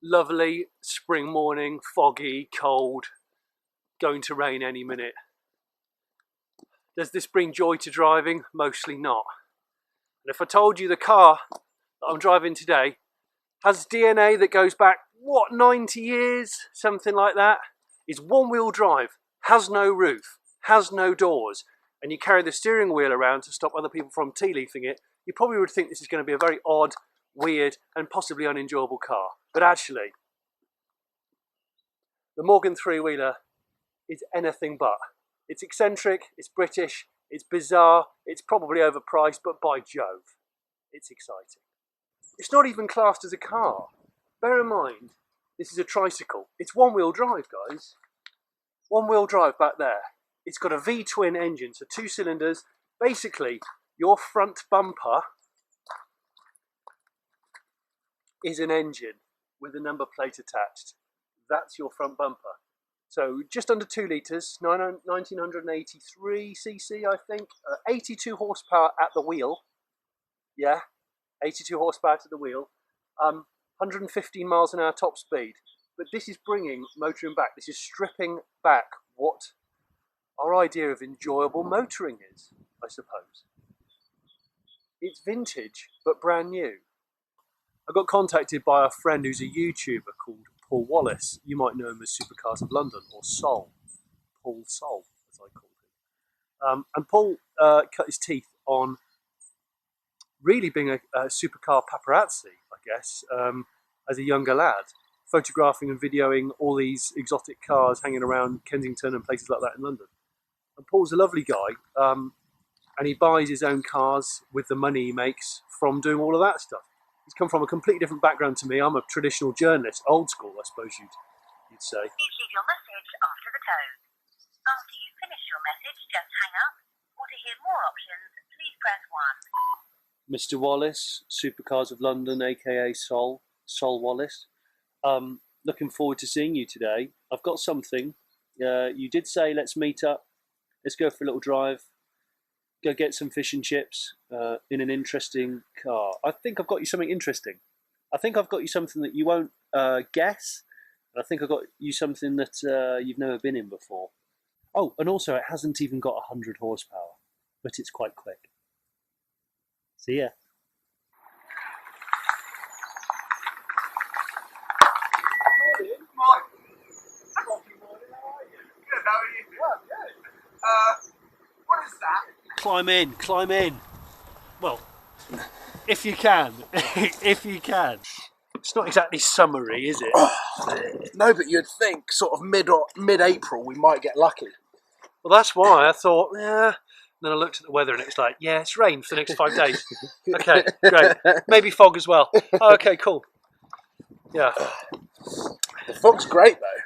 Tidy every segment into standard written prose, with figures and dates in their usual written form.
Lovely spring morning, foggy, cold, going to rain any minute. Does this bring joy to driving? Mostly not. And if I told you the car that I'm driving today has DNA that goes back, 90 years? Something like that. Is one-wheel drive, has no roof, has no doors, and you carry the steering wheel around to stop other people from tea-leafing it, you probably would think this is going to be a very odd, weird, and possibly unenjoyable car. But actually, the Morgan three-wheeler is anything but. It's eccentric, it's British, it's bizarre, it's probably overpriced, but by Jove, it's exciting. It's not even classed as a car. Bear in mind, this is a tricycle. It's one-wheel drive, guys. One-wheel drive back there. It's got a V-twin engine, so 2 cylinders. Basically, your front bumper is an engine with a number plate attached. That's your front bumper. So just under 2 litres, 1983 cc, I think. 82 horsepower at the wheel. Yeah, 82 horsepower to the wheel. 115 miles an hour top speed. But this is bringing motoring back. This is stripping back what our idea of enjoyable motoring is, I suppose. It's vintage, but brand new. I got contacted by a friend who's a YouTuber called Paul Wallace. You might know him as Supercars of London, or Sol. Paul Sol, as I call him. And Paul cut his teeth on really being a supercar paparazzi, I guess, as a younger lad, photographing and videoing all these exotic cars hanging around Kensington and places like that in London. And Paul's a lovely guy, and he buys his own cars with the money he makes from doing all of that stuff. He's come from a completely different background to me. I'm a traditional journalist, old school, I suppose you'd say. Please leave your message after the tone. After you finish your message, just hang up, or to hear more options, please press 1. Mr. Wallace, Supercars of London, aka Sol Wallace. Looking forward to seeing you today. I've got something. You did say let's meet up. Let's go for a little drive. Go get some fish and chips in an interesting car. I think I've got you something interesting. I think I've got you something that you won't guess. And I think I've got you something that you've never been in before. Oh, and also it hasn't even got 100 horsepower, but it's quite quick. See ya. What is that? Climb in. Well, if you can, if you can. It's not exactly summery, is it? No, but you'd think sort of mid-April we might get lucky. Well, that's why I thought, yeah. And then I looked at the weather and it's like, yeah, it's rain for the next 5 days. Okay, great. Maybe fog as well. Oh, okay, cool. Yeah. The fog's great though.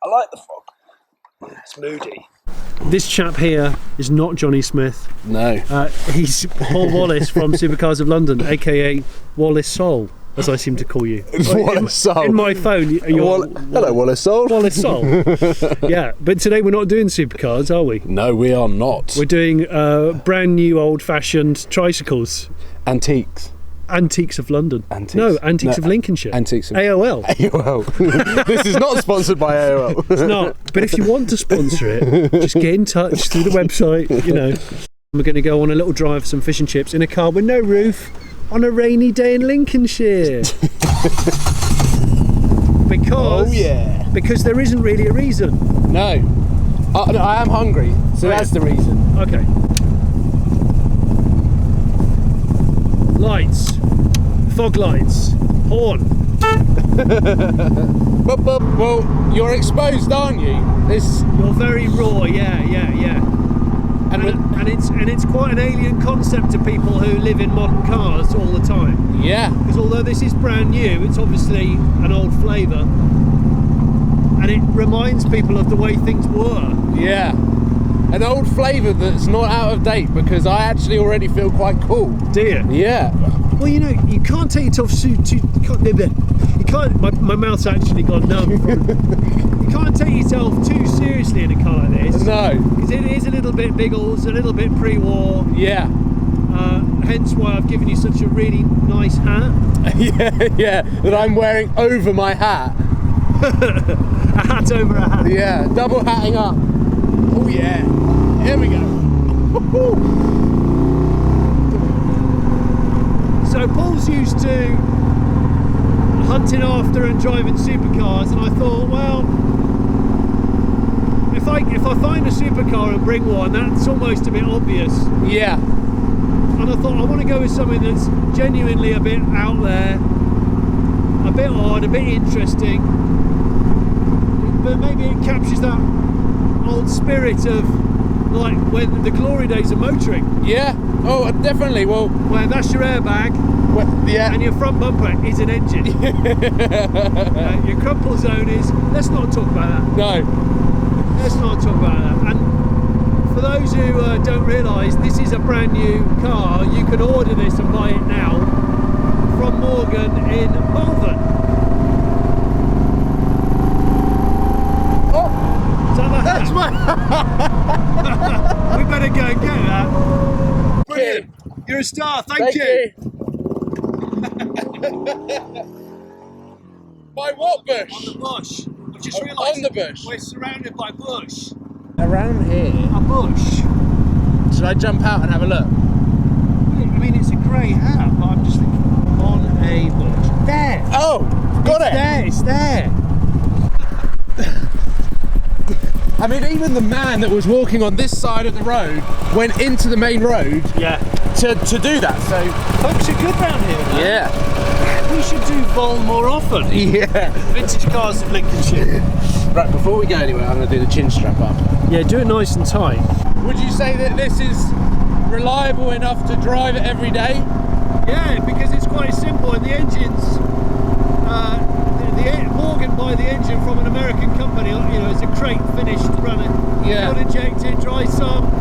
I like the fog. It's moody. This chap here is not Jonny Smith. No. He's Paul Wallace from Supercars of London, aka Wallace Sol, as I seem to call you. Wallace Sol. In my phone, you're hello, Wallace Sol. Wallace Sol. Yeah, but today we're not doing supercars, are we? No, we are not. We're doing brand new, old-fashioned tricycles. Antiques. Antiques of London. Antiques. No, Antiques of Lincolnshire. Antiques of AOL. AOL. This is not sponsored by AOL. It's not. But if you want to sponsor it, just get in touch through the website, you know. We're going to go on a little drive, some fish and chips in a car with no roof on a rainy day in Lincolnshire. Because there isn't really a reason. No. I am hungry, so that's the reason. Okay. Lights, fog lights, horn. Well, you're exposed, aren't you? You're very raw, yeah. And it's quite an alien concept to people who live in modern cars all the time. Yeah. Because although this is brand new, it's obviously an old flavour, and it reminds people of the way things were. Yeah. An old flavour that's not out of date, because I actually already feel quite cool. Do you? Yeah. Well, you know, you can't take yourself you can't. My mouth's actually gone numb. You can't take yourself too seriously in a car like this. No. Because it is a little bit Biggles, a little bit pre-war. Yeah. Hence why I've given you such a really nice hat. yeah, that I'm wearing over my hat. A hat over a hat. Yeah, double hatting up. Oh yeah, here we go. So Paul's used to hunting after and driving supercars, and I thought, well, if I find a supercar and bring one, that's almost a bit obvious. Yeah. And I thought I want to go with something that's genuinely a bit out there, a bit odd, a bit interesting, but maybe it captures that old spirit of like when the glory days of motoring. Yeah. Oh, definitely. Well, where that's your airbag, yeah, and your front bumper is an engine. Your crumple zone is. Let's not talk about that. No. Let's not talk about that. And for those who don't realise, this is a brand new car. You can order this and buy it now from Morgan in Malvern. Oh, is that the that's hat? We better go and get that. Brilliant. You're a star. Thank you. By what bush? On the bush. I've just realised. On the bush. We're surrounded by bush. Around here. A bush. Should I jump out and have a look? I mean, it's a grey hat, but I'm just thinking on a bush. There. Oh, got it. There. It's there. I mean, even the man that was walking on this side of the road went into the main road. Yeah. To do that. So folks are good round here, man. Yeah. We should do Vol more often. Yeah. Vintage Cars of Lincolnshire. Right, before we go anywhere, I'm going to do the chin strap up. Yeah, do it nice and tight. Would you say that this is reliable enough to drive it every day? Yeah, because it's quite simple, and the engine's Morgan buy the engine from an American company. You know, it's a crate finished running. Yeah. Fuel injected, dry sump,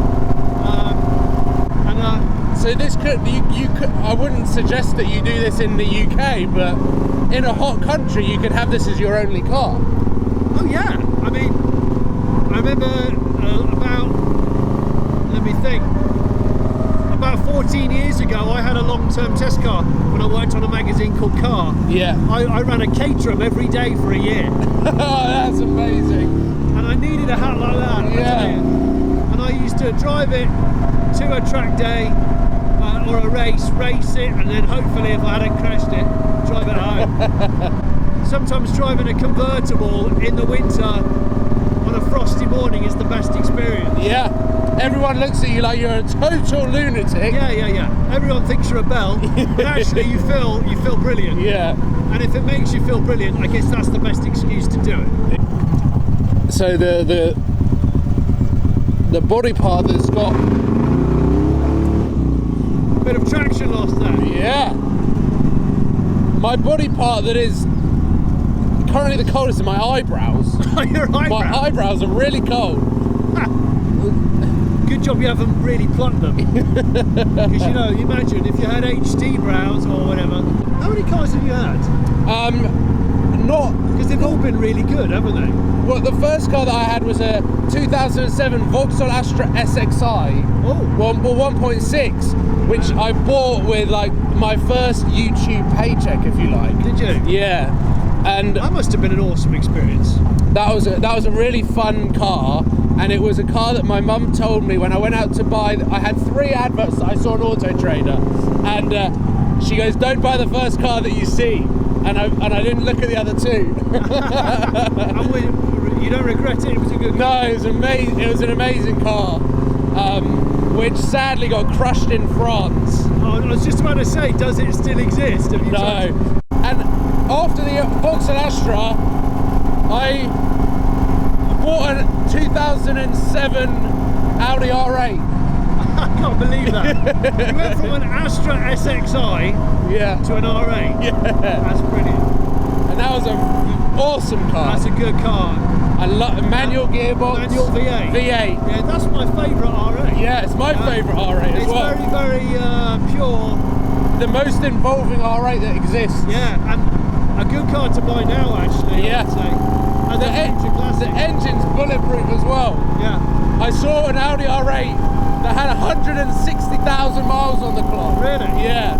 so this could you could. I wouldn't suggest that you do this in the UK, but in a hot country, you could have this as your only car. Oh yeah, I mean, I remember about 14 years ago, I had a long-term test car when I worked on a magazine called Car. Yeah. I ran a Caterham every day for a year. Oh, that's amazing. And I needed a hat like that. Yeah. And I used to drive it to a track day or a race it, and then hopefully, if I hadn't crashed it, drive it home. Sometimes driving a convertible in the winter on a frosty morning is the best experience. Yeah. Everyone looks at you like you're a total lunatic. Yeah. Everyone thinks you're a bell, but actually you feel brilliant. Yeah. And if it makes you feel brilliant, I guess that's the best excuse to do it. So the body part that's got a bit of traction loss there. Yeah. My body part that is currently the coldest are my eyebrows. Your eyebrows? My eyebrows are really cold. Good job you haven't really plucked them. Because you know, imagine if you had HD brows or whatever. How many cars have you had? Not because they've all been really good, haven't they? Well, the first car that I had was a 2007 Vauxhall Astra SXI. Oh. 1.6, which I bought with like my first YouTube paycheck, if you like. Did you? Yeah. And that must have been an awesome experience. That was a really fun car, and it was a car that my mum told me when I went out to buy. I had 3 adverts that I saw on Auto Trader, and she goes, "Don't buy the first car that you see," and I didn't look at the other 2. You don't regret it? It was a good car. No, it was amazing. It was an amazing car, which sadly got crushed in France. Oh, I was just about to say, does it still exist? Have you tried? And after the Vauxhall Astra, I bought a 2007 Audi R8. I can't believe that. You went from an Astra SXI to an R8. Yeah. That's brilliant. And that was an awesome car. That's a good car. I love manual gearbox. Manual V8. V8. Yeah, that's my favourite R8. Yeah, it's my favourite R8 as well. It's very, very pure. The most involving R8 that exists. Yeah, and a good car to buy now, actually. Yeah. I would say. And the engine's bulletproof as well. Yeah. I saw an Audi R8 that had 160,000 miles on the clock. Really? Yeah.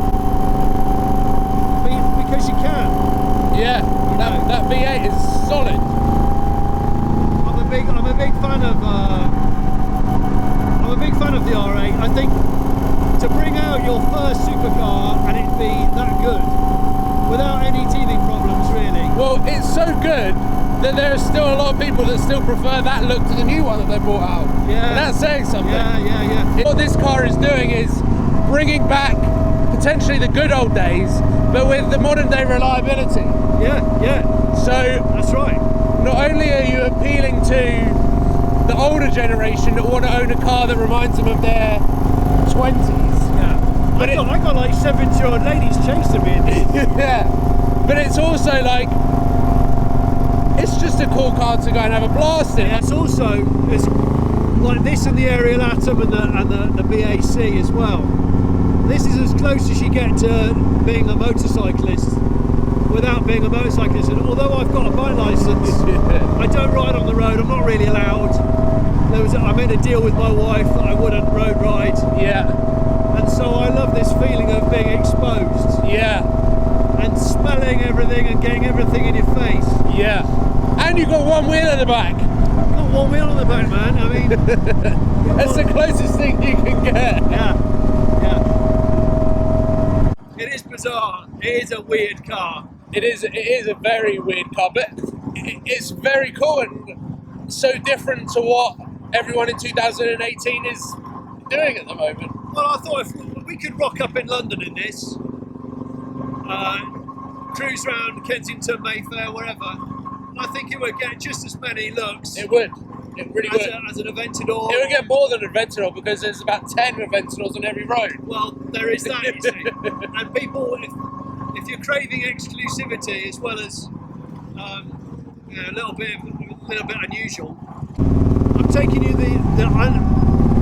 without any teething problems, really. Well, it's so good that there are still a lot of people that still prefer that look to the new one that they brought out. Yeah. And that's saying something. Yeah. What this car is doing is bringing back potentially the good old days, but with the modern day reliability. Yeah. So That's right. not only are you appealing to the older generation that want to own a car that reminds them of their 20s. Yeah. But I got like 70-year-old ladies chasing me in this. Yeah. But it's also like, it's just a cool car to go and have a blast in. Yeah, it's like this and the Ariel Atom and the BAC as well. This is as close as you get to being a motorcyclist without being a motorcyclist. And although I've got a bike license, I don't ride on the road. I'm not really allowed. I made a deal with my wife that I wouldn't road ride. Yeah. And so I love this feeling of being exposed. Yeah. And smelling everything and getting everything in your face. Yeah. And you've got one wheel at the back. Got one wheel on the back, man. I mean, that's the closest thing you can get. Yeah. It is bizarre. It is a weird car. It is a very weird car, but it's very cool and so different to what everyone in 2018 is doing at the moment. Well, I thought if we could rock up in London in this, cruise around Kensington, Mayfair, wherever, I think it would get just as many looks. It would. It really would. As an Aventador. It would get more than an Aventador because there's about 10 Aventadors on every road. Well, there is that, you see. And people, if you're craving exclusivity as well as a little bit unusual, I'm taking you the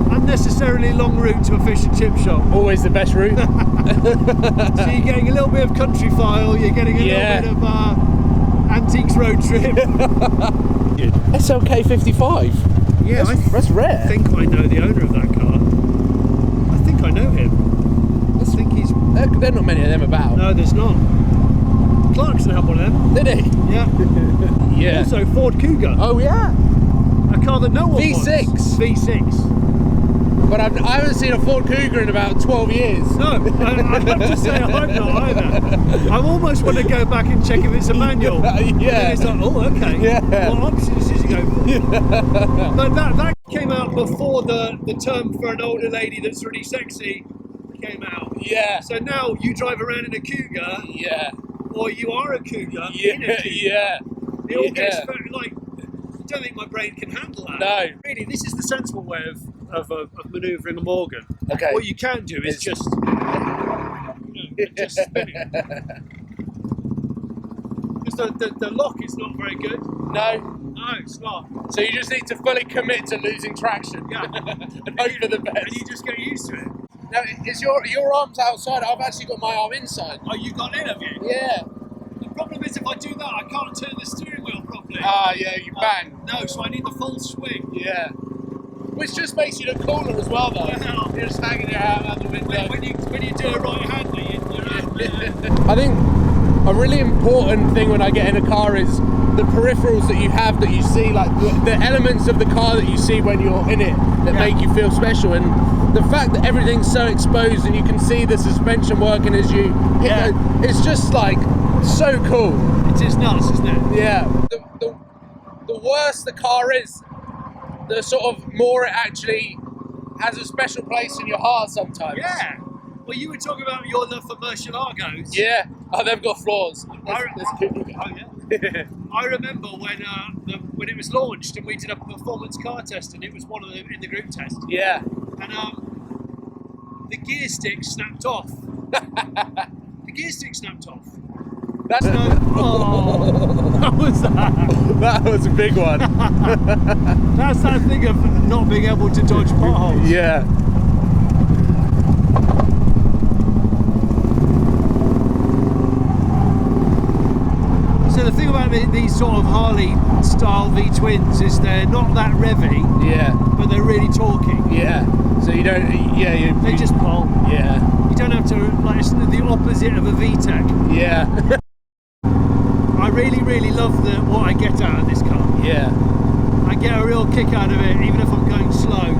unnecessarily long route to a fish and chip shop. Always the best route. So you're getting a little bit of country file, you're getting a little bit of antiques road trip. SLK 55. Yeah, that's rare. I think I know the owner of that car. I think I know him. I think he's... There are not many of them about. No, there's not. Clarkson had one of them. Did he? Yeah. Yeah. Also, Ford Cougar. Oh yeah. A car that no one V6. wants. V6. But I haven't seen a Ford Cougar in about 12 years. No, I have to say I hope not either. I almost want to go back and check if it's a manual. Yeah. It's like, oh, okay. Yeah. What options did you go for? But that came out before the term for an older lady that's really sexy came out. Yeah. So now you drive around in a Cougar. Yeah. Or you are a Cougar. Yeah. In a Cougar. Yeah. It all gets very, like, I don't think my brain can handle that. No. Really, this is the sensible way of manoeuvring a Morgan. Okay. What you can do is just spin it. Because the lock is not very good. No. No, it's not. So you just need to fully commit to losing traction. Yeah. And hope for the best. And you just get used to it. Now, is your arms outside? I've actually got my arm inside. Oh, you got in, have you? Yeah. The problem is if I do that, I can't turn the steering wheel properly. Ah, yeah, you bang. No, so I need the full swing. Yeah. Which just makes you look cooler as well, though. Yeah. You're just hanging your out the window. When you do a right-hander, I think a really important thing when I get in a car is the peripherals that you have that you see, like the elements of the car that you see when you're in it that make you feel special. And the fact that everything's so exposed and you can see the suspension working as you hit it's just like so cool. It is nuts, isn't it? Yeah. The worse the car is, the sort of more it actually has a special place in your heart sometimes. Yeah. Well, you were talking about your love for Murcielagos. Yeah. Oh, they've got flaws. I remember when it was launched and we did a performance car test and it was one of them in the group test. Yeah. And the gear stick snapped off. The gear stick snapped off. That's How was that? That was a big one. That's that thing of not being able to dodge potholes. Yeah. So the thing about these sort of Harley style V-twins is they're not that revvy. Yeah. But they're really talky. Yeah. So you don't. Yeah. They just pull. Yeah. You don't have to, like, it's the opposite of a VTEC. Yeah. I really love what I get out of this car. Yeah. I get a real kick out of it, even if I'm going slow.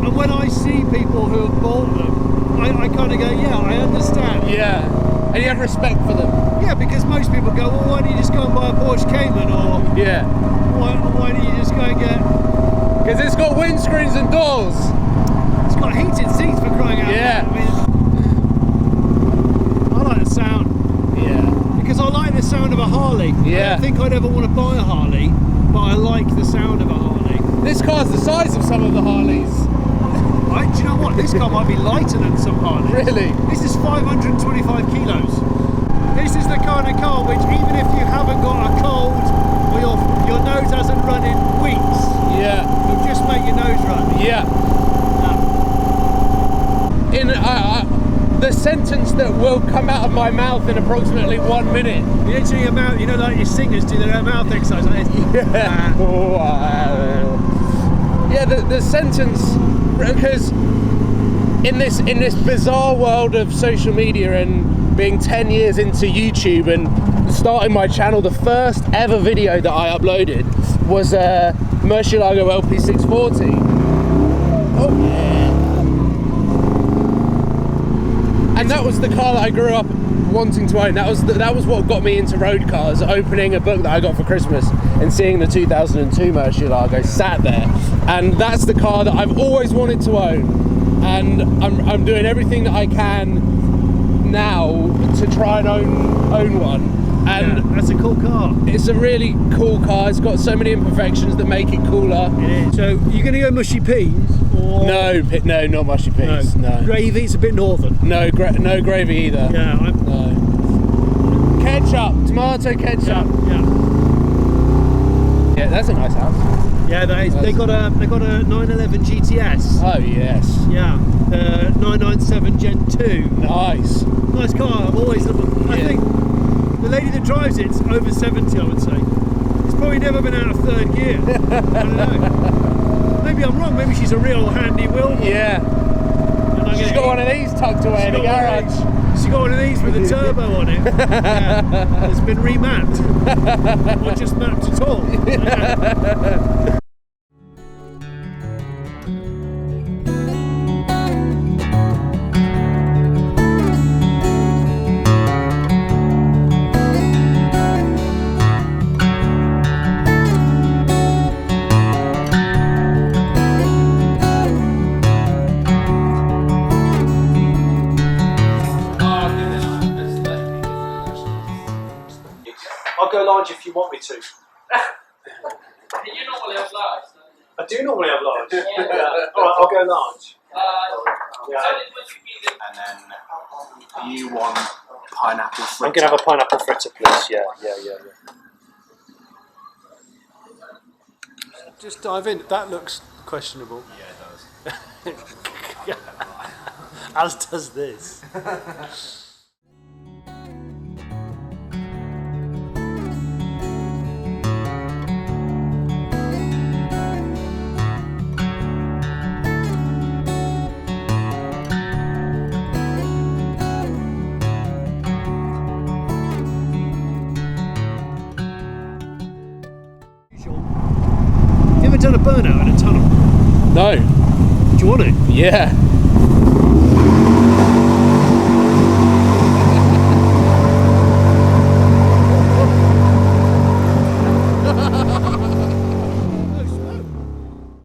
And when I see people who have bought them, I kind of go, yeah, I understand. Yeah. And you have respect for them. Yeah, because most people go, well, why don't you just go and buy a Porsche Cayman, or Yeah. why don't you just go and get... Because it's got windscreens and doors. It's got heated seats for crying out loud. Yeah. I mean, I like the sound. Yeah. Because I like the sound of a Harley. Yeah. I don't think I'd ever want to buy a Harley, but I like the sound of a Harley. This car's the size of some of the Harleys. Do you know what? This car might be lighter than some Harleys. Really? This is 525 kilos. This is the kind of car which, even if you haven't got a cold or your nose hasn't run in weeks, Yeah. it'll just make your nose run. Yeah. Yeah. In the sentence that will come out of my mouth in approximately 1 minute. You literally your mouth, you know, like your singers do their mouth exercise like this. Yeah. Wow. Yeah, the sentence, because in this bizarre world of social media and being 10 years into YouTube and starting my channel, the first ever video that I uploaded was a Murcielago LP640. Oh yeah. And that was the car that I grew up wanting to own. That was what got me into road cars, opening a book that I got for Christmas and seeing the 2002 Murcielago sat there. And that's the car that I've always wanted to own. And I'm doing everything that I can now to try and own one. And yeah, that's a cool car. It's a really cool car. It's got so many imperfections that make it cooler. It is. So you're going to go mushy peas? Or... No, not mushy peas. No. Gravy, it's a bit northern. No gravy either. Yeah, no. Ketchup, tomato ketchup. Yeah. Yeah, that's a nice house. Yeah, that is. They got a 911 GTS. Oh yes. Yeah, 997 Gen 2. Nice. Nice car. I've always loved. I think the lady that drives it's over 70. I would say. It's probably never been out of third gear. I don't know. Maybe I'm wrong. Maybe she's a real handy wheel. Yeah. She's got one of these tucked away in the garage. She got one of these with a turbo on it. Yeah. It's been remapped. Or just mapped at all. Yeah. I'll go large if you want me to. You normally have large. I do normally have large. Yeah. Alright, I'll go large. And then you want pineapple fritter. I'm going to have a pineapple fritter, please. Yeah. Just dive in. That looks questionable. Yeah, it does. As does this. You ever done a burnout in a tunnel? No. Do you want it? Yeah.